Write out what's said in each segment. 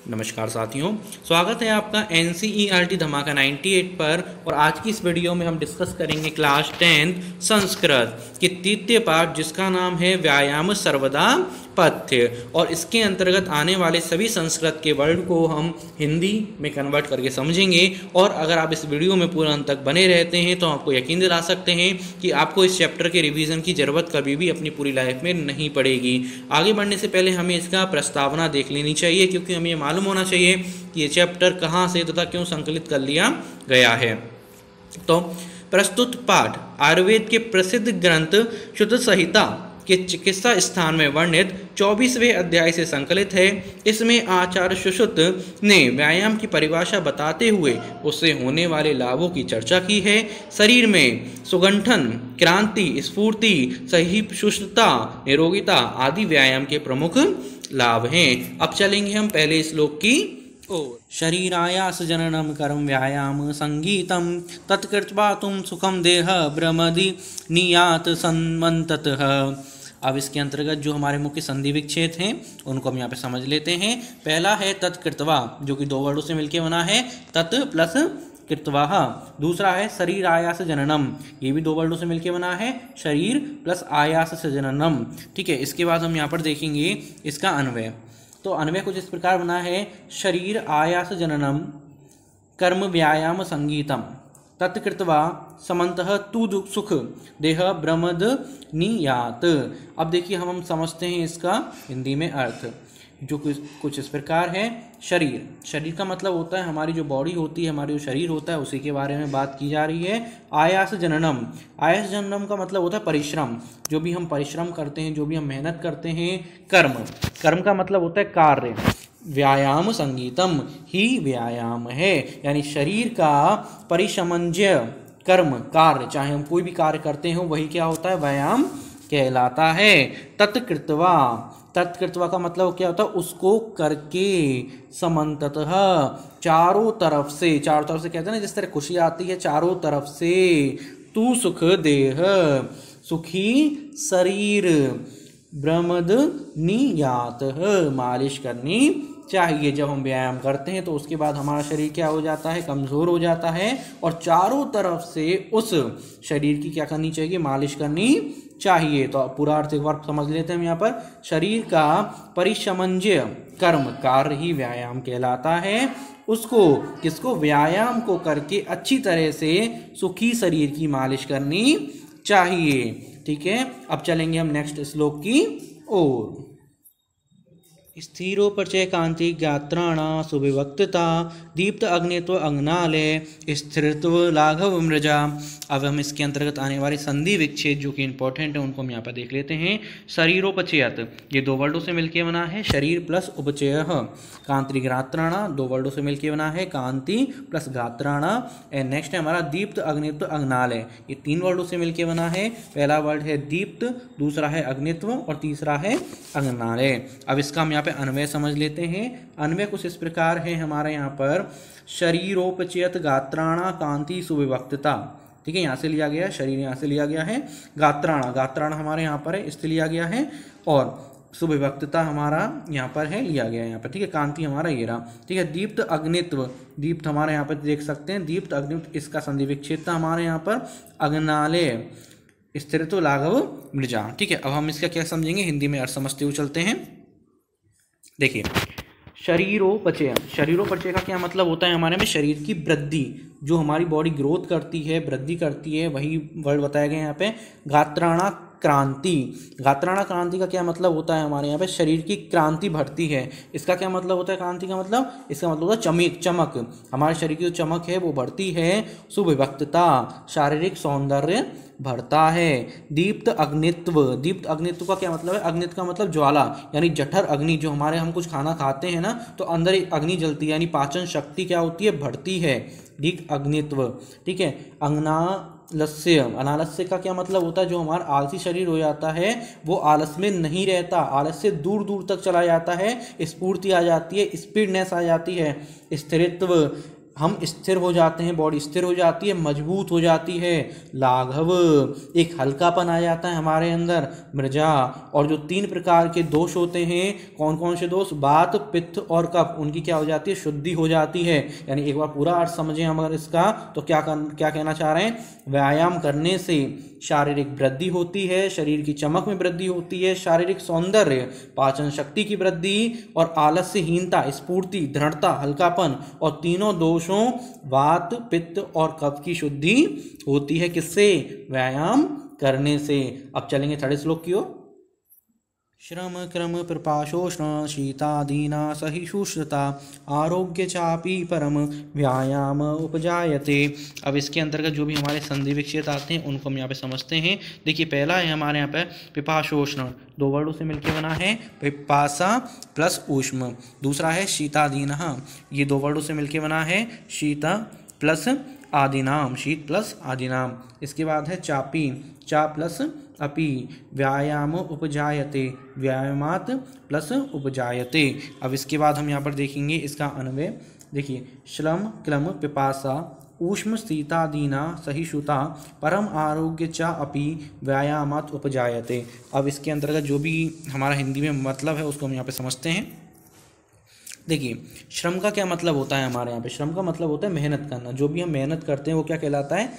नमस्कार साथियों, स्वागत है आपका NCERT धमाका 98 पर। और आज की इस वीडियो में हम डिस्कस करेंगे क्लास 10 संस्कृत के तृतीय पाठ, जिसका नाम है व्यायाम सर्वदा पथ्य। और इसके अंतर्गत आने वाले सभी संस्कृत के वर्ड को हम हिंदी में कन्वर्ट करके समझेंगे। और अगर आप इस वीडियो में पूरा अंत तक बने रहते हैं तो आपको यकीन दिला सकते हैं कि आपको इस चैप्टर के रिवीजन की ज़रूरत कभी भी अपनी पूरी लाइफ में नहीं पड़ेगी। आगे बढ़ने से पहले हमें इसका प्रस्तावना देख लेनी चाहिए, क्योंकि हमें मालूम होना चाहिए कि ये चैप्टर कहाँ से तथा क्यों संकलित कर लिया गया है। तो प्रस्तुत पाठ आयुर्वेद के प्रसिद्ध ग्रंथ शुद्ध संहिता के चिकित्सा स्थान में वर्णित 24वें अध्याय से संकलित है। इसमें आचार्य सुश्रुत ने व्यायाम की परिभाषा बताते हुए उससे होने वाले लाभों की चर्चा की है। शरीर में सुगठन, क्रांति, स्फूर्ति, सहिष्णुता, निरोगिता आदि व्यायाम के प्रमुख लाभ हैं। अब चलेंगे हम पहले श्लोक की ओर। शरीरायास जननम कर्म व्यायाम संगीतम तत्कृत्वा तुम सुखम देह भ्रमदि नियात संमंततः। अब इसके अंतर्गत जो हमारे मुख्य संधि विच्छेद हैं उनको हम यहाँ पे समझ लेते हैं। पहला है तत्कृत्वा, जो कि दो वर्डों से मिलकर बना है, तत् प्लस कृत्वा। दूसरा है शरीर आयास जननम, ये भी दो वर्डों से मिलकर बना है, शरीर प्लस आयास से जननम। ठीक है, इसके बाद हम यहाँ पर देखेंगे इसका अन्वय। तो अन्वय कुछ इस प्रकार बना है, शरीर आयास जननम कर्म व्यायाम संगीतम तत्कृत्वा समन्तः तु सुख देह भ्रमद नियात। अब देखिए हम समझते हैं इसका हिंदी में अर्थ, जो कुछ इस प्रकार है। शरीर का मतलब होता है हमारी जो बॉडी होती है, हमारी जो शरीर होता है, उसी के बारे में बात की जा रही है। आयास जननम का मतलब होता है परिश्रम, जो भी हम परिश्रम करते हैं, जो भी हम मेहनत करते हैं। कर्म का मतलब होता है कार्य। व्यायाम संगीतम ही व्यायाम है, यानी शरीर का परिसमंजय कर्म कार्य, चाहे हम कोई भी कार्य करते हो, वही क्या होता है, व्यायाम कहलाता है। तत्कृत्वा का मतलब क्या होता है, उसको करके, समन्ततः चारों तरफ से कहते हैं ना, जिस तरह खुशी आती है चारों तरफ से। तू सुख देह, सुखी शरीर, भ्रमद नियात, मालिश करनी चाहिए। जब हम व्यायाम करते हैं तो उसके बाद हमारा शरीर क्या हो जाता है, कमज़ोर हो जाता है, और चारों तरफ से उस शरीर की क्या करनी चाहिए, मालिश करनी चाहिए। तो पूरा अर्थ एक बार समझ लेते हैं हम यहाँ पर। शरीर का परिसमंजय कर्म कार्य ही व्यायाम कहलाता है। उसको किसको, व्यायाम को करके अच्छी तरह से सुखी शरीर की मालिश करनी चाहिए। ठीक है, अब चलेंगे हम नेक्स्ट श्लोक की ओर। स्थिरोपचय कांति गात्राणा सुविभक्तता दीप्त अग्नित्व अंगनालय स्थिरत्व लाघव मृजा। अब हम इसके अंतर्गत आने वाले संधि विच्छेद जो कि इंपॉर्टेंट है उनको हम यहाँ पर देख लेते हैं। शरीरोपचयत, ये दो वर्डों से मिलकर बना है, शरीर प्लस उपचय। कांति गात्राणा, दो वर्डों से मिलकर बना है, कांति प्लस गात्राणा। एंड नेक्स्ट है हमारा दीप्त अग्नित्व अंगनालय, ये तीन वर्डों से मिलकर बना है। पहला वर्ड है दीप्त, दूसरा है अग्नित्व और तीसरा है अंगनालय। अब इसका हम पे अन्वय समझ लेते हैं। अन्वय कुछ इस प्रकार है हमारे यहाँ पर, शरीरोपचयत गात्राणा कांति सुविभक्तता। ठीक है, यहाँ से लिया गया है, शरीर यहाँ से लिया गया है, गात्राणा हमारे यहाँ पर है, इससे लिया गया है, और सुविभक्तता हमारा यहाँ पर है, लिया गया है यहाँ पर। ठीक है, कांति हमारा ये रहा। ठीक है, दीप्त अग्नित्व, दीप्त हमारे यहाँ पर देख सकते हैं, दीप्त अग्नित्व, इसका संधि विच्छेद था हमारे यहाँ पर। अंगनालय स्थिरत्व लाघव मृजा। ठीक है, अब हम इसका क्या समझेंगे, हिंदी में अर्थ समझते हुए चलते हैं। देखिए, शरीरोपचय का क्या मतलब होता है, हमारे में शरीर की वृद्धि, जो हमारी बॉडी ग्रोथ करती है, वृद्धि करती है, वही वर्ड बताया गया यहाँ पे। गात्राणा क्रांति का क्या मतलब होता है, हमारे यहाँ पे शरीर की क्रांति बढ़ती है। इसका क्या मतलब होता है, क्रांति का मतलब, इसका मतलब होता है चमक, हमारे शरीर की जो चमक है वो बढ़ती है। सुविभक्तता, शारीरिक सौंदर्य बढ़ता है। दीप्त अग्नित्व का क्या मतलब है, अग्नित्व का मतलब ज्वाला, यानी जठर अग्नि, जो हमारे हम कुछ खाना खाते हैं ना तो अंदर एक अग्नि जलती है, यानी पाचन शक्ति क्या होती है, बढ़ती है। ठीक, अग्नित्व। ठीक है, अनालस्य का क्या मतलब होता है, जो हमारा आलसी शरीर हो जाता है वो आलस में नहीं रहता, आलस से दूर दूर तक चला जाता है, स्फूर्ति आ जाती है, स्पीडनेस आ जाती है। स्थिरत्व, हम स्थिर हो जाते हैं, बॉडी स्थिर हो जाती है, मजबूत हो जाती है। लाघव, एक हल्कापन आ जाता है हमारे अंदर। मृजा, और जो 3 प्रकार के दोष होते हैं, कौन कौन से दोष, वात, पित्त और कफ, उनकी क्या हो जाती है, शुद्धि हो जाती है। यानी एक बार पूरा अर्थ समझें हम अगर इसका, तो क्या कहना चाह रहे हैं, व्यायाम करने से शारीरिक वृद्धि होती है, शरीर की चमक में वृद्धि होती है, शारीरिक सौंदर्य, पाचन शक्ति की वृद्धि और आलस्यहीनता, स्फूर्ति, दृढ़ता, हल्कापन, और तीनों दोषों वात, पित्त और कफ की शुद्धि होती है। किससे, व्यायाम करने से। अब चलेंगे 3rd श्लोक की ओर। श्रम क्रम प्रपाशोष्ण शीतादीना सहिष्णुता आरोग्य चापी परम व्यायाम उपजायते। अब इसके अंतर्गत जो भी हमारे संधि विक्षेप आते हैं उनको हम यहाँ पे समझते हैं। देखिए पहला है हमारे यहाँ पे पिपाशोष्ण, 2 वर्डों से मिलकर बना है, पिपासा प्लस ऊष्म। दूसरा है शीतादीना, ये 2 वर्डों से मिलकर बना है, शीता प्लस आदिनाम, शीत प्लस आदिनाम। इसके बाद है चापी, चा प्लस अपि, व्यायाम उपजायते, व्यायामात प्लस उपजायते। अब इसके बाद हम यहाँ पर देखेंगे इसका अन्वय। देखिए श्रम क्रम पिपासा ऊष्म शीतादीना सहिष्णुता परम आरोग्य चा अपि व्यायामात उपजायते। अब इसके अंतर्गत जो भी हमारा हिंदी में मतलब है उसको हम यहाँ पे समझते हैं। देखिए श्रम का क्या मतलब होता है हमारे यहाँ पे, श्रम का मतलब होता है मेहनत करना। जो भी हम मेहनत करते हैं वो क्या कहलाता है,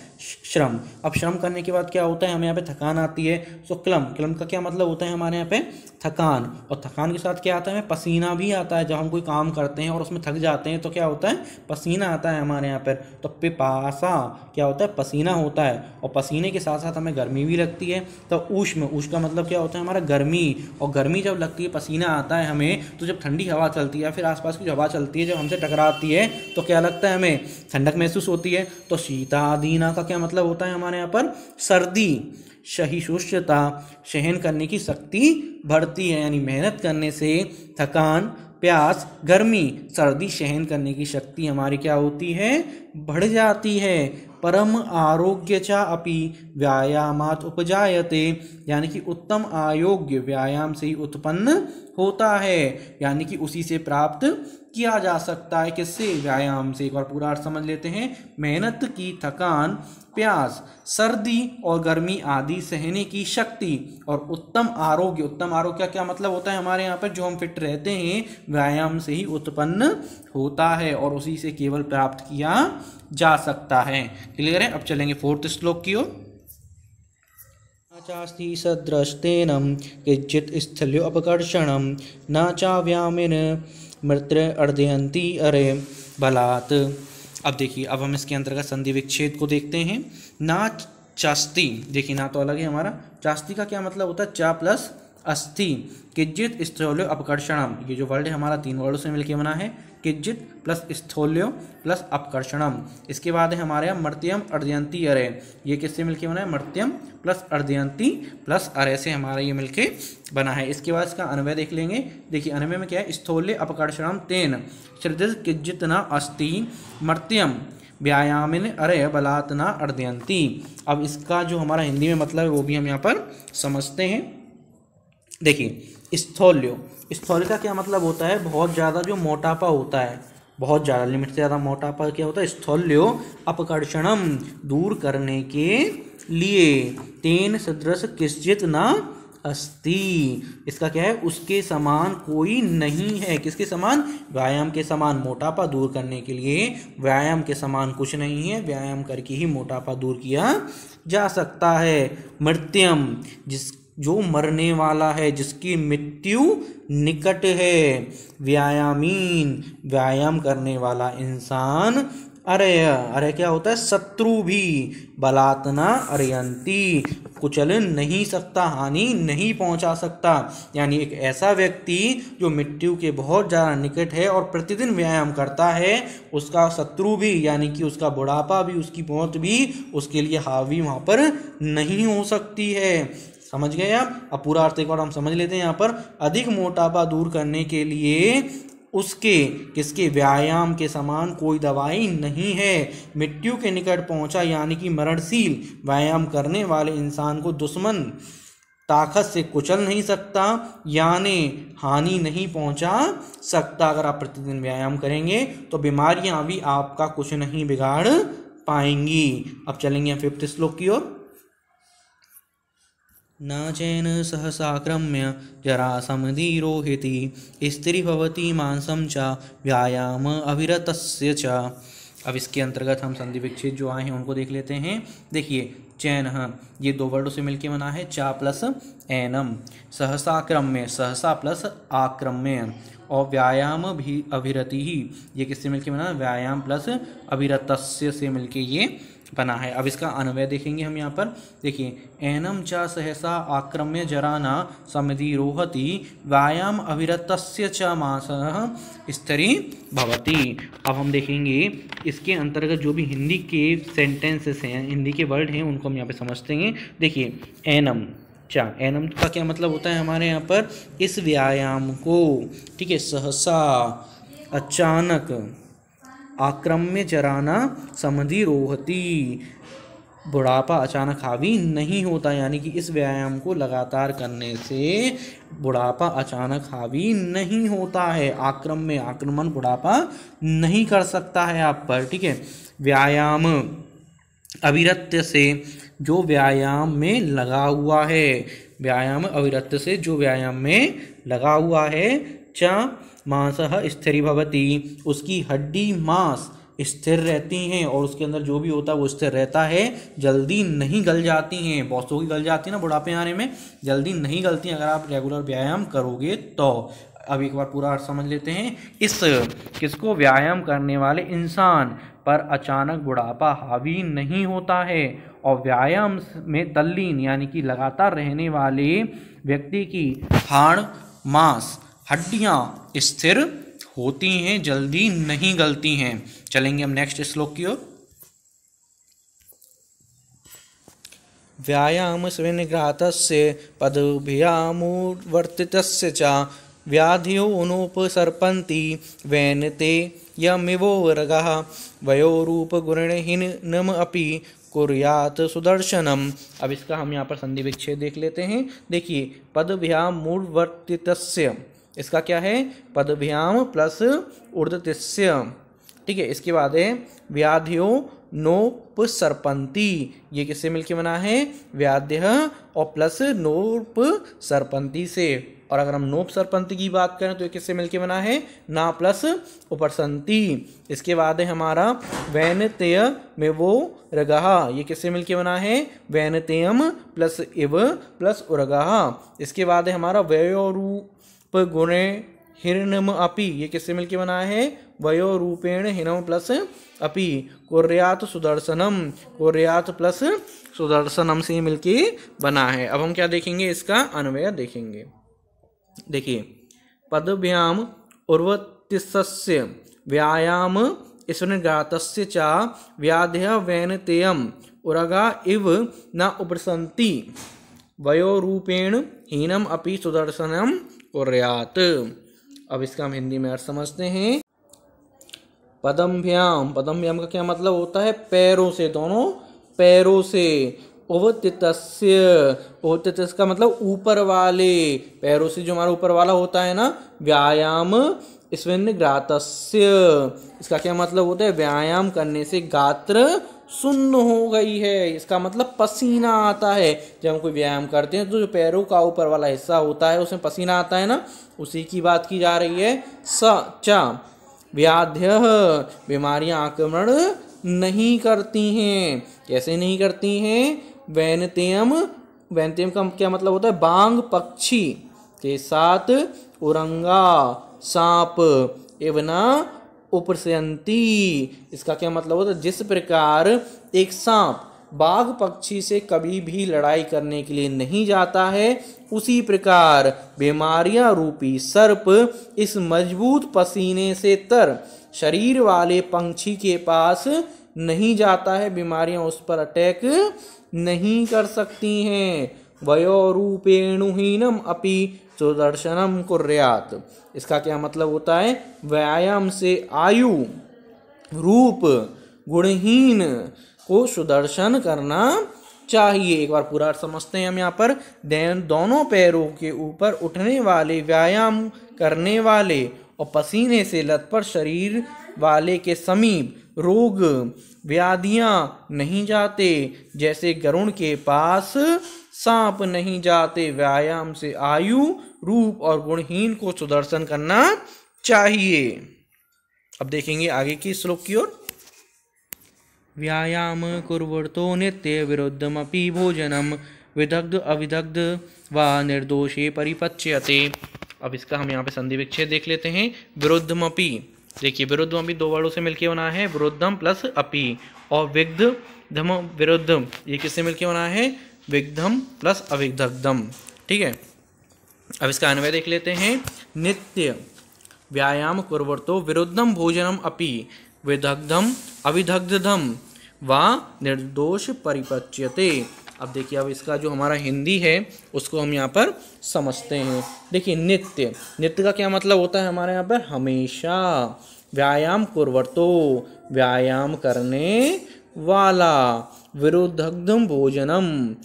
श्रम। अब श्रम करने के बाद क्या होता है, हमें यहाँ पे थकान आती है। सो क्लम का क्या मतलब होता है हमारे यहाँ पे, थकान। और थकान के साथ क्या आता है, हमें पसीना भी आता है। जब हम कोई काम करते हैं और उसमें थक जाते हैं तो क्या होता है, पसीना आता है हमारे यहाँ पर। तो पिपासा क्या होता है, पसीना होता है, और पसीने के साथ साथ हमें गर्मी भी लगती है। तो ऊष्म का मतलब क्या होता है हमारा, गर्मी। और गर्मी जब लगती है, पसीना आता है हमें, तो जब ठंडी हवा चलती है, फिर आसपास की जो हवा चलती है जब हमसे टकराती है तो क्या लगता है, हमें ठंडक महसूस होती है। तो शीतादीना का क्या मतलब होता है हमारे यहाँ पर, सर्दी। सहिष्णुता, सहन करने की शक्ति बढ़ती है, यानी मेहनत करने से थकान, प्यास, गर्मी, सर्दी सहन करने की शक्ति हमारी क्या होती है, बढ़ जाती है। परम आरोग्य चा अपि व्यायामात उपजायते, यानी कि उत्तम आरोग्य व्यायाम से ही उत्पन्न होता है, यानी कि उसी से प्राप्त किया जा सकता है। किससे, व्यायाम से। एक बार पूरा अर्थ समझ लेते हैं। मेहनत की थकान, प्यास, सर्दी और गर्मी आदि सहने की शक्ति और उत्तम आरोग्य। उत्तम आरोग्य का क्या मतलब होता है हमारे यहाँ पर, जो हम फिट रहते हैं व्यायाम से ही उत्पन्न होता है और उसी से केवल प्राप्त किया जा सकता है। क्लियर है। अब चलेंगे 4th श्लोक की ओर। चास्ति सदृष्टेनं किंचित् स्थल्यो अपकर्षणं न चाव्यामिन मृत्र अर्धयन्ति अरे बलात्। अब देखिए, अब हम इसके अंतर्गत संधि विच्छेद को देखते हैं। ना चास्ति, देखिए ना तो अलग है हमारा। चास्ति का क्या मतलब होता है, चा प्लस अस्थि, किंचित् स्थल्यो अपकर्षणम। ये जो वर्ड है हमारा 3 वर्डों से मिलकर बना है, किंचित् प्लस स्थल्यो प्लस अपकर्षणम। इसके बाद है हमारे यहाँ मर्त्यम अर्धयंती अरे। ये किससे मिलकर बना है, मर्त्यम प्लस अर्धयंती प्लस अरे से हमारा ये मिलके बना है। इसके बाद इसका अन्वय देख लेंगे। देखिए अन्वय में क्या है, स्थौल्य अपकर्षणम तेन श्रद्ध किंचित् न अस्ति मर्त्यम व्यायामिन अरे बलात् न अर्धयंती। अब इसका जो हमारा हिंदी में मतलब है वो भी हम यहाँ पर समझते हैं। देखिए स्थौल्य का क्या मतलब होता है, बहुत ज़्यादा जो मोटापा होता है, बहुत ज़्यादा लिमिट से ज़्यादा मोटापा क्या होता है, स्थौल्यो अपकर्षणम, दूर करने के लिए। तेन सदृश किंचित् न अस्ति, इसका क्या है, उसके समान कोई नहीं है। किसके समान, व्यायाम के समान। मोटापा दूर करने के लिए व्यायाम के समान कुछ नहीं है, व्यायाम करके ही मोटापा दूर किया जा सकता है। मृत्यम, जो मरने वाला है, जिसकी मृत्यु निकट है। व्यायामीन, व्यायाम करने वाला इंसान। अरे क्या होता है, शत्रु भी। बलात्ना अर्यंती, कुचल नहीं सकता, हानि नहीं पहुंचा सकता। यानी एक ऐसा व्यक्ति जो मृत्यु के बहुत ज़्यादा निकट है और प्रतिदिन व्यायाम करता है, उसका शत्रु भी यानी कि उसका बुढ़ापा भी, उसकी मौत भी उसके लिए हावी वहाँ पर नहीं हो सकती है। समझ गए आप। अब पूरा अर्थ एक बार हम समझ लेते हैं। यहाँ पर अधिक मोटापा दूर करने के लिए उसके किसके, व्यायाम के समान कोई दवाई नहीं है। मृत्यु के निकट पहुंचा यानी कि मरणशील व्यायाम करने वाले इंसान को दुश्मन ताकत से कुचल नहीं सकता, यानी हानि नहीं पहुंचा सकता। अगर आप प्रतिदिन व्यायाम करेंगे तो बीमारियां भी आपका कुछ नहीं बिगाड़ पाएंगी। अब चलेंगे 5th श्लोक की ओर। न चैन सहसाक्रम्य जरासमधिरोहिति स्त्री भवति मांसम च व्यायाम अविरतस्य च। अब इसके अंतर्गत हम संधि विच्छेद जो आए हैं उनको देख लेते हैं। देखिए चैन, ये 2 वर्डों से मिलके बना है, चा प्लस एनम, सहसाक्रम्य, सहसा प्लस आक्रम्य, और व्यायाम भी अभिरति ही, ये किससे मिलके बना है, व्यायाम प्लस अभिरतस्य से मिलके ये बना है। अब इसका अन्वय देखेंगे हम यहाँ पर। देखिए एनम च सहसा आक्रम्य जराना समधिरोहति व्यायाम अविरतस्य च मासः स्त्री भवति। अब हम देखेंगे इसके अंतर्गत जो भी हिंदी के सेंटेंसेस हैं, हिंदी के वर्ड हैं, उनको हम यहाँ पे समझते हैं। देखिए एनम चा, एनम का क्या मतलब होता है हमारे यहाँ पर, इस व्यायाम को, ठीक है, सहसा अचानक, आक्रम्य जराना समधिरोहति, बुढ़ापा अचानक हावी नहीं होता, यानी कि इस व्यायाम को लगातार करने से बुढ़ापा अचानक हावी नहीं होता है। आक्रम्य, आक्रमण, बुढ़ापा नहीं कर सकता है आप पर, ठीक है। व्यायाम अविरत्य से, जो व्यायाम में लगा हुआ है, व्यायाम अविरत्य से जो व्यायाम में लगा हुआ है, च मांसः स्थिर भवति, उसकी हड्डी मांस स्थिर रहती हैं, और उसके अंदर जो भी होता है वो स्थिर रहता है, जल्दी नहीं गल जाती हैं। बहुतों की गल जाती है ना बुढ़ापे आने में, जल्दी नहीं गलती अगर आप रेगुलर व्यायाम करोगे तो। अब एक बार पूरा अर्थ समझ लेते हैं। इस किसको, व्यायाम करने वाले इंसान पर अचानक बुढ़ापा हावी नहीं होता है, और व्यायाम में तल्लीन यानी कि लगातार रहने वाले व्यक्ति की हाड़ मांस हड्डियां स्थिर होती हैं, जल्दी नहीं गलती हैं। चलेंगे हम नेक्स्ट श्लोक की ओर। व्यायाम स्विनिघ्रातस्य पदभ्यामुवर्तितस्य च व्याधियो अनुपसर्पन्ति वैनते यमिवोरगः वयोरूपगुणहीनम् अपि कुर्यात् सुदर्शनम। अब इसका हम यहाँ पर संधि विच्छेद देख लेते हैं। देखिए पदभ्यामुवर्तितस्य, इसका क्या है, पदभ्याम प्लस ऊर्ध्वतिस्य, ठीक है। इसके बाद है व्याधियो नोपसर्पन्ति, ये किससे मिलके बना है, व्याध्य और प्लस नोपसर्पन्ति से। और अगर हम नोपसर्पन्ति की बात करें तो ये किससे मिलके बना है, ना प्लस उपरसंति। इसके बाद है हमारा वैनतेय में वो रगहा, ये किससे मिलके बना है, वैनतेयम प्लस इव प्लस उरगहा। इसके बाद है हमारा वयोरूप गुणे हिरणम अपि, ये किससे मिलके बना है, वयो रूपेण हिनम प्लस अपि कुर्यात सुदर्शनम, कुर्यात प्लस सुदर्शनम से मिलके बना है। अब हम क्या देखेंगे, इसका अन्वय देखेंगे। देखिए पदभ्याम उर्वतिस्य व्यायाम स्विनिघ्रातस्य च व्याध्य वैनतेयम उरगा इव न उपसन्ति वयोरूपेण हीनम अपि सुदर्शनम कुर्यात्। अब इसका हम हिंदी में अर्थ समझते हैं। पदभ्याम, पदभ्याम का क्या मतलब होता है, पैरों से, दोनों पैरों से। उवतितस्य, उवतितस्य का मतलब ऊपर वाले, पैरों से जो हमारा ऊपर वाला होता है ना। व्यायाम स्विनिघ्रातस्य, इसका क्या मतलब होता है, व्यायाम करने से गात्र सुन्न हो गई है, इसका मतलब पसीना आता है। जब हम कोई व्यायाम करते हैं तो जो पैरों का ऊपर वाला हिस्सा होता है उसमें पसीना आता है ना, उसी की बात की जा रही है। स च व्याध्य, बीमारियां आक्रमण नहीं करती हैं। कैसे नहीं करती हैं, वैनतेयम, वैनतेयम का क्या मतलब होता है, बांग पक्षी के साथ उरंगा सांप एवना उपसयंती, इसका क्या मतलब होता है, जिस प्रकार एक सांप बाघ पक्षी से कभी भी लड़ाई करने के लिए नहीं जाता है, उसी प्रकार बीमारियां रूपी सर्प इस मजबूत पसीने से तर शरीर वाले पंछी के पास नहीं जाता है, बीमारियां उस पर अटैक नहीं कर सकती हैं। वयोरूपेणुहीनम अपि सुदर्शनम कुर्यात्, इसका क्या मतलब होता है, व्यायाम से आयु रूप गुणहीन को सुदर्शन करना चाहिए। एक बार पूरा समझते हैं हम यहाँ पर। दोनों पैरों के ऊपर उठने वाले, व्यायाम करने वाले और पसीने से लथपथ शरीर वाले के समीप रोग व्याधियां नहीं जाते, जैसे गरुड़ के पास सांप नहीं जाते। व्यायाम से आयु, रूप और गुणहीन को सुदर्शन करना चाहिए। अब देखेंगे आगे की श्लोक की ओर। व्यायाम कुर्वतो नित्य विरुद्धमपि भोजनम विदग्ध अविदग्ध व निर्दोषे परिपच्यते। अब इसका हम यहाँ पे संधि विच्छेद देख लेते हैं। विरुद्धमपि, देखिए विरुद्धमपि दो वर्डों से मिलकर बना है, विरुद्धम प्लस अपि। और विग्धम विरुद्ध, ये किससे मिलकर बना है? विग्धम प्लस अविदग्धम। ठीक है, अब इसका अन्वय देख लेते हैं। नित्य व्यायाम कुर्वतो विरुद्धम भोजनम अपि विदग्धम अविदग्धम व निर्दोष परिपच्यते। अब देखिए, अब इसका जो हमारा हिंदी है उसको हम यहाँ पर समझते हैं। देखिए नित्य, नित्य का क्या मतलब होता है हमारे यहाँ पर? हमेशा। व्यायाम कुर्वतो, व्यायाम करने वाला। विरुद्धम भोजनम,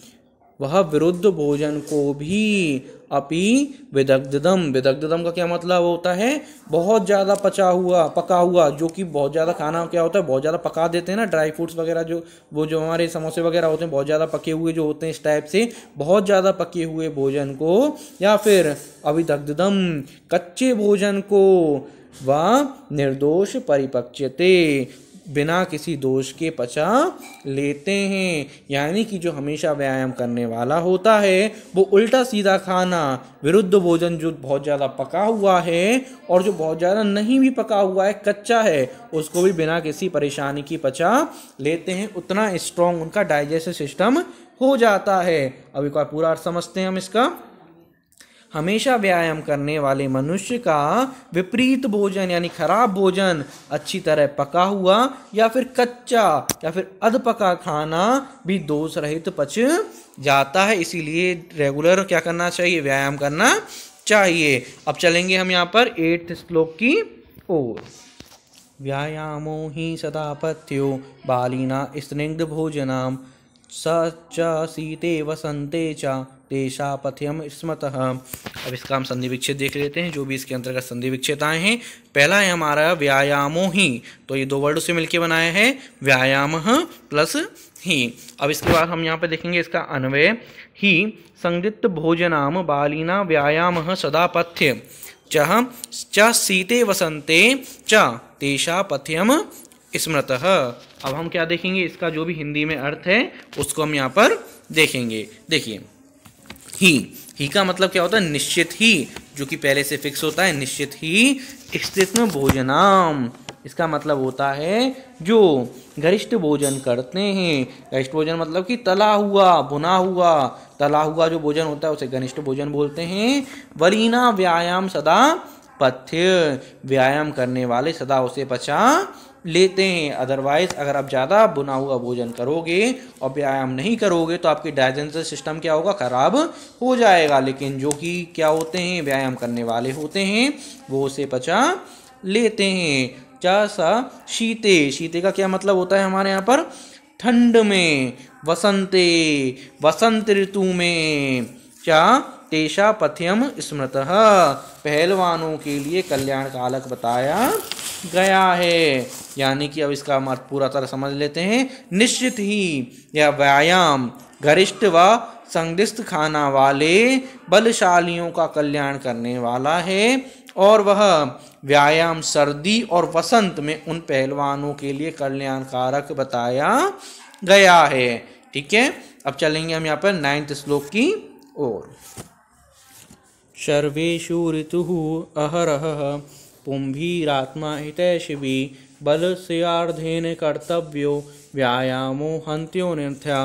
वह विरुद्ध भोजन को भी। अपि विदग्धम, विदग्धम का क्या मतलब होता है? बहुत ज़्यादा पका हुआ, जो कि बहुत ज़्यादा खाना क्या होता है, बहुत ज़्यादा पका देते हैं ना, ड्राई फ्रूट्स वगैरह जो वो जो हमारे समोसे वगैरह होते हैं बहुत ज़्यादा पके हुए जो होते हैं, इस टाइप से बहुत ज़्यादा पके हुए भोजन को। या फिर अविदग्धम, कच्चे भोजन को। व निर्दोष परिपच्यते, बिना किसी दोष के पचा लेते हैं। यानी कि जो हमेशा व्यायाम करने वाला होता है वो उल्टा सीधा खाना, विरुद्ध भोजन जो बहुत ज़्यादा पका हुआ है और जो बहुत ज़्यादा नहीं भी पका हुआ है, कच्चा है, उसको भी बिना किसी परेशानी की पचा लेते हैं। उतना स्ट्रॉन्ग उनका डाइजेस्टिव सिस्टम हो जाता है। अब एक बार पूरा अर्थ समझते हैं हम इसका। हमेशा व्यायाम करने वाले मनुष्य का विपरीत भोजन यानी खराब भोजन, अच्छी तरह पका हुआ या फिर कच्चा या फिर अध पका खाना भी दोष रहित पच जाता है। इसीलिए रेगुलर क्या करना चाहिए? व्यायाम करना चाहिए। अब चलेंगे हम यहाँ पर 8th श्लोक की ओर। व्यायामो ही सदा पथ्यो बालिना स्निग्ध भोजनाम स च शीते वसंते च तेषा पथ्यम स्मतः। अब इसका हम संधि विच्छेद देख लेते हैं, जो भी इसके अंतर्गत संधि विच्छेद आए हैं। पहला है हमारा व्यायामो ही, तो ये दो वर्ड से मिलकर बनाया है, व्यायाम प्लस ही। अब इसके बाद हम यहाँ पे देखेंगे इसका अन्वय। ही संदिग्ध भोजनाम बालिना व्यायाम सदा पथ्य च शीते वसंते च तेषा पथ्यम स्मृतः। अब हम क्या देखेंगे? इसका जो भी हिंदी में अर्थ है उसको हम यहाँ पर देखेंगे। देखिए, ही का मतलब क्या होता है? निश्चित ही, जो कि पहले से फिक्स होता है। निश्चित ही स्थित भोजनाम, इसका मतलब होता है जो गरिष्ठ भोजन करते हैं। गरिष्ठ भोजन मतलब कि तला हुआ, भुना हुआ, तला हुआ जो भोजन होता है उसे गरिष्ठ भोजन बोलते हैं। वरीना व्यायाम सदा पथ्य, व्यायाम करने वाले सदा उसे पचा लेते हैं। अदरवाइज अगर आप ज़्यादा भुना हुआ भोजन करोगे और व्यायाम नहीं करोगे तो आपकी डाइजेस्टिव सिस्टम क्या होगा? खराब हो जाएगा। लेकिन जो कि क्या होते हैं? व्यायाम करने वाले होते हैं, वो उसे पचा लेते हैं। चा शीते, शीते का क्या मतलब होता है हमारे यहाँ पर? ठंड में। वसंते, वसंत ऋतु में। चा तेषा पथ्यम स्मृतः, पहलवानों के लिए कल्याण कारक बताया गया है। यानी कि अब इसका अर्थ पूरा तरह समझ लेते हैं। निश्चित ही यह व्यायाम गरिष्ठ व संदिग्ध खाना वाले बलशालियों का कल्याण करने वाला है और वह व्यायाम सर्दी और वसंत में उन पहलवानों के लिए कल्याणकारक बताया गया है। ठीक है, अब चलेंगे हम यहाँ पर 9th श्लोक की ओर। सर्वेषु ऋतुः अहरः पुंभीरात्मा हितैषिभी बलस्यार्धेन कर्तव्यो व्यायामो हन्त्योऽन्यथा।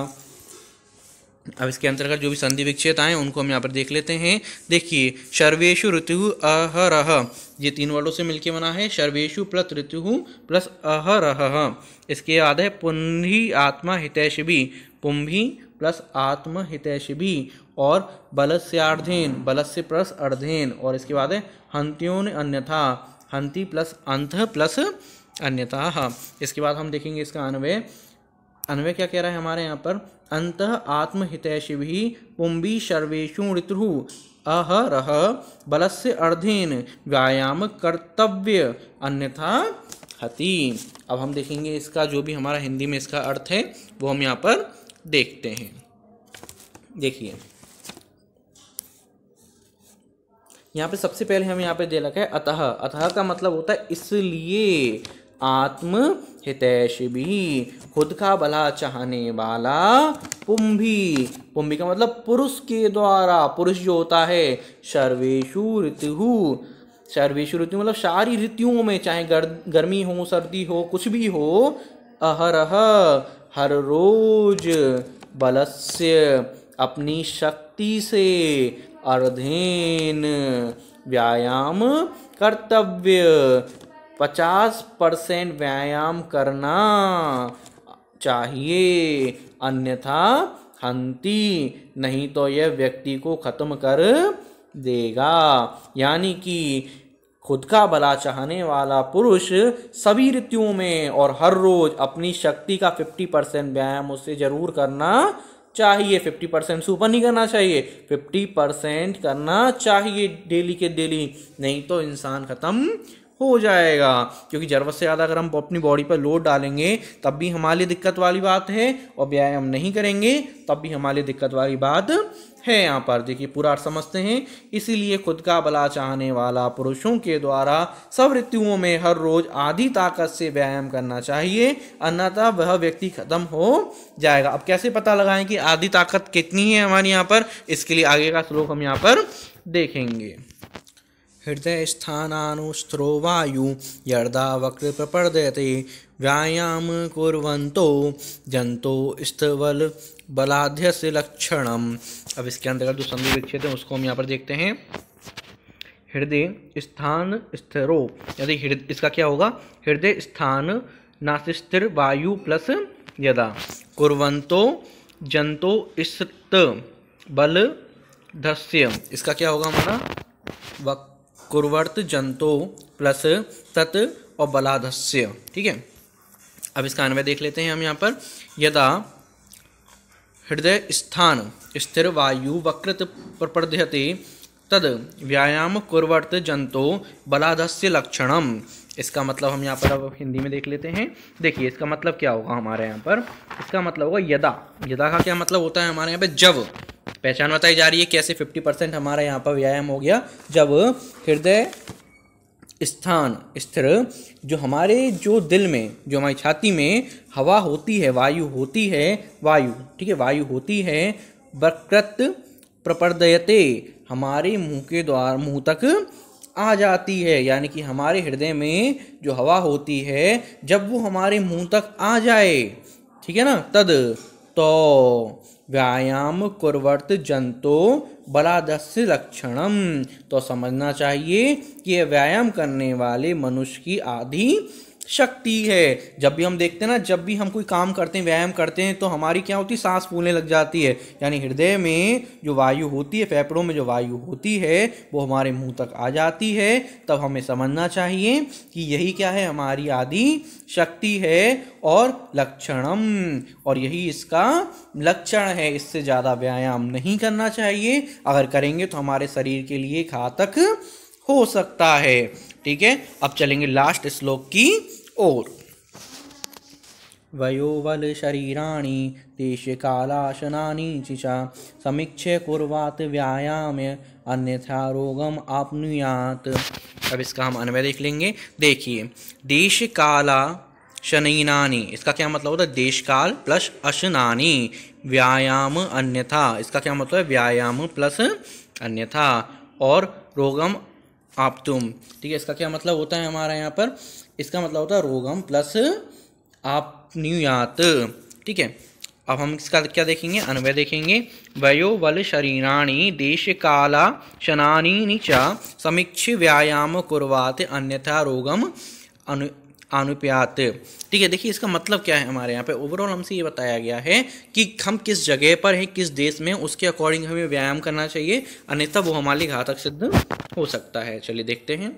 अब इसके अंतर्गत जो भी संधि विच्छेद आए उनको हम यहाँ पर देख लेते हैं। देखिए, सर्वेषु ऋतुः अहरः, ये 3 वर्डों से मिलकर बना है। सर्वेषु प्लस ऋतुः प्लस अहरः। इसके बाद है पुंभी आत्मा हितैषिभी, पुंभी प्लस आत्म हितैषिभी और बलस्यार्धेन, बलस्य प्लस अर्धेन, और इसके बाद है हन्त्योन अन्यथा, हन्ति प्लस अंत प्लस अन्यथा। इसके बाद हम देखेंगे इसका अन्वय। अन्वय क्या कह रहा है हमारे यहाँ पर, अंतः आत्महितैषिभिः पुंभी सर्वेषु ऋतुः अहरह बलस्य अर्धेन व्यायाम कर्तव्य अन्यथा हति। अब हम देखेंगे इसका जो भी हमारा हिंदी में इसका अर्थ है वो हम यहाँ पर देखते हैं। देखिए यहाँ पे सबसे पहले हम यहाँ पे दे रखा है अतः। अतः का मतलब होता है इसलिए, आत्म हितैषिभिः खुद का भला चाहने वाला, पुंभी, पुंभी का मतलब पुरुष के द्वारा, पुरुष जो होता है, सर्वेषु ऋतुः, सर्वेषु ऋतु मतलब सारी ऋतुओं में, चाहे गर्मी हो सर्दी हो कुछ भी हो, अहरह हर रोज, बलस्य अपनी शक्ति से, अर्धेन व्यायाम कर्तव्य 50% व्यायाम करना चाहिए, अन्यथा हंति नहीं तो यह व्यक्ति को खत्म कर देगा। यानी कि खुद का भला चाहने वाला पुरुष सभी ऋतुओं में और हर रोज अपनी शक्ति का 50% व्यायाम उससे जरूर करना चाहिए। 50% से ऊपर नहीं करना चाहिए, 50% करना चाहिए डेली के डेली, नहीं तो इंसान खत्म हो जाएगा। क्योंकि जरूरत से ज़्यादा अगर हम अपनी बॉडी पर लोड डालेंगे तब भी हमारे लिए दिक्कत वाली बात है, और व्यायाम नहीं करेंगे तब भी हमारे लिए दिक्कत वाली बात है। यहाँ पर देखिए पूरा अर्थ समझते हैं। इसीलिए खुद का भला चाहने वाला पुरुषों के द्वारा सब ऋतुओं में हर रोज आधी ताकत से व्यायाम करना चाहिए, अन्यथा वह व्यक्ति खत्म हो जाएगा। अब कैसे पता लगाएं कि आधी ताकत कितनी है हमारे यहाँ पर, इसके लिए आगे का श्लोक हम यहाँ पर देखेंगे। हृदय स्थानानुस्रो वायु यर्दा वक्र प्रपर्दयते व्यायाम कुर्वन्तो जंतो स्थवल बलाध्यस्य लक्षणम। अब इसके अंतर्गत जो संधि विच्छेद है उसको हम यहाँ पर देखते हैं। हृदय स्थान स्थिरो, यदि इसका क्या होगा, हृदय स्थान नासिस्थिर वायु प्लस यदा, कुर्वन्तो जंतो स्त बल धस्य, इसका क्या होगा हमारा कुर्वर्त जंतो प्लस तत् और बलाधस्य। ठीक है, अब इसका अन्वय देख लेते हैं हम यहाँ पर। यदा हृदय स्थान स्थिर वायु वक्रत प्रपर्दयते तद व्यायाम कुर्वर्त जंतो बलाधस्य लक्षणम। इसका मतलब हम यहाँ पर अब हिंदी में देख लेते हैं। देखिए इसका मतलब क्या होगा हमारे यहाँ पर, इसका मतलब होगा यदा। यदा का क्या मतलब होता है हमारे यहाँ पे, जब। पहचान बताई जा रही है कैसे 50% हमारा यहाँ पर व्यायाम हो गया, जब हृदय स्थान स्थिर, जो हमारे जो दिल में, जो हमारी छाती में हवा होती है, वायु होती है, वायु, ठीक है, वायु होती है, वक्रत प्रपर्दयते, हमारे मुंह के द्वारा मुंह तक आ जाती है। यानी कि हमारे हृदय में जो हवा होती है जब वो हमारे मुंह तक आ जाए, ठीक है ना, तद तो व्यायाम कुर्वर्त जंतो बलाधस्य लक्षणम, तो समझना चाहिए कि यह व्यायाम करने वाले मनुष्य की आधी शक्ति है। जब भी हम देखते हैं ना, जब भी हम कोई काम करते हैं, व्यायाम करते हैं, तो हमारी क्या होती है, सांस फूलने लग जाती है। यानी हृदय में जो वायु होती है, फेफड़ों में जो वायु होती है वो हमारे मुंह तक आ जाती है। तब हमें समझना चाहिए कि यही क्या है, हमारी आदि शक्ति है और लक्षणम, और यही इसका लक्षण है। इससे ज़्यादा व्यायाम नहीं करना चाहिए, अगर करेंगे तो हमारे शरीर के लिए घातक हो सकता है। ठीक है, अब चलेंगे लास्ट श्लोक की ओर। वयोवल शरीराणि देश कालाशनानि चिचा समीक्ष्य कुर्वात व्यायाम अन्यथा रोगम आपनुयात। अब इसका हम अन्वय देख लेंगे। देखिए, देश काला शनैनानि, इसका क्या मतलब होता है, देश काल प्लस अशनानि, व्यायाम अन्यथा, इसका क्या मतलब है, व्यायाम प्लस अन्यथा, और रोगम आपतुम। ठीक है, इसका क्या मतलब होता है हमारा यहाँ पर, इसका मतलब होता है रोगम प्लस आपनुयात। ठीक है, अब हम इसका क्या देखेंगे, अन्वय देखेंगे। वयो वल शरीराणि देश काला शनानि च समीक्ष्य व्यायाम कुर्वात अन्यथा रोगम अनुप्यात। ठीक है, देखिए इसका मतलब क्या है हमारे यहाँ पे, ओवरऑल हमसे ये बताया गया है कि हम किस जगह पर हैं, किस देश में, उसके अकॉर्डिंग हमें व्यायाम करना चाहिए, अन्यथा वो हमारे लिए घातक सिद्ध हो सकता है। चलिए देखते हैं।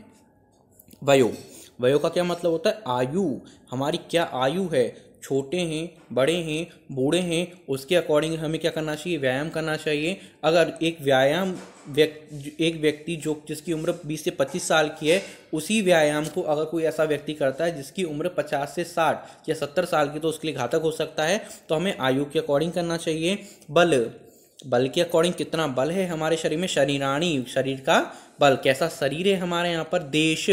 वयो, वयो का क्या मतलब होता है, आयु, हमारी क्या आयु है, छोटे हैं, बड़े हैं, बूढ़े हैं, उसके अकॉर्डिंग हमें क्या करना चाहिए, व्यायाम करना चाहिए। अगर एक व्यक्ति जो जिसकी उम्र 20 से 25 साल की है, उसी व्यायाम को अगर कोई ऐसा व्यक्ति करता है जिसकी उम्र 50 से 60 या 70 साल की, तो उसके लिए घातक हो सकता है। तो हमें आयु के अकॉर्डिंग करना चाहिए। बल के अकॉर्डिंग कितना बल है हमारे शरीर में, शरीराणी, शरीर का बल, कैसा शरीर है हमारे यहाँ पर। देश,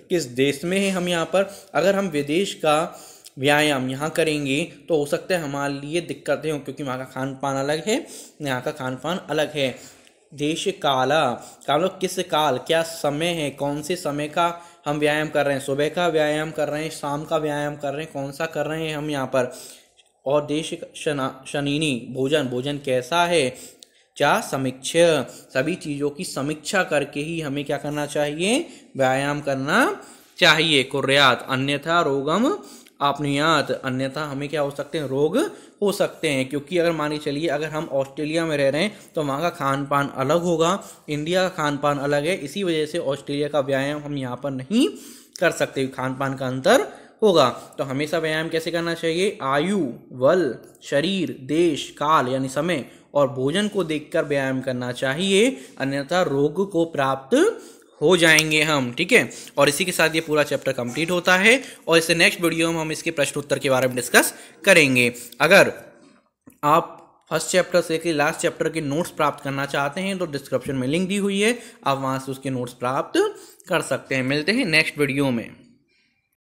किस देश में है हम यहाँ पर। अगर हम विदेश का व्यायाम यहाँ करेंगे तो हो सकता है हमारे लिए दिक्कतें हों, क्योंकि वहाँ का खान पान अलग है, यहाँ का खान पान अलग है। देश काला, किस काल, क्या समय है, कौन से समय का हम व्यायाम कर रहे हैं, सुबह का व्यायाम कर रहे हैं, शाम का व्यायाम कर रहे हैं, कौन सा कर रहे हैं हम यहाँ पर। और देश शनीनी, भोजन कैसा है। समीक्षा, सभी चीज़ों की समीक्षा करके ही हमें क्या करना चाहिए, व्यायाम करना चाहिए। कुर्यात, अन्यथा रोगम आपनुयात, अन्यथा हमें क्या हो सकते हैं, रोग हो सकते हैं। क्योंकि अगर मान के चलिए अगर हम ऑस्ट्रेलिया में रह रहे हैं तो वहाँ का खान पान अलग होगा, इंडिया का खान पान अलग है। इसी वजह से ऑस्ट्रेलिया का व्यायाम हम यहाँ पर नहीं कर सकते, खान पान का अंतर होगा। तो हमेशा व्यायाम कैसे करना चाहिए, आयु, बल, शरीर, देश, काल यानी समय और भोजन को देखकर व्यायाम करना चाहिए, अन्यथा रोग को प्राप्त हो जाएंगे हम। ठीक है, और इसी के साथ ये पूरा चैप्टर कंप्लीट होता है और इससे नेक्स्ट वीडियो में हम इसके प्रश्न उत्तर के बारे में डिस्कस करेंगे। अगर आप फर्स्ट चैप्टर से लेकर लास्ट चैप्टर के नोट्स प्राप्त करना चाहते हैं तो डिस्क्रिप्शन में लिंक दी हुई है, आप वहां से उसके नोट्स प्राप्त कर सकते हैं। मिलते हैं नेक्स्ट वीडियो में।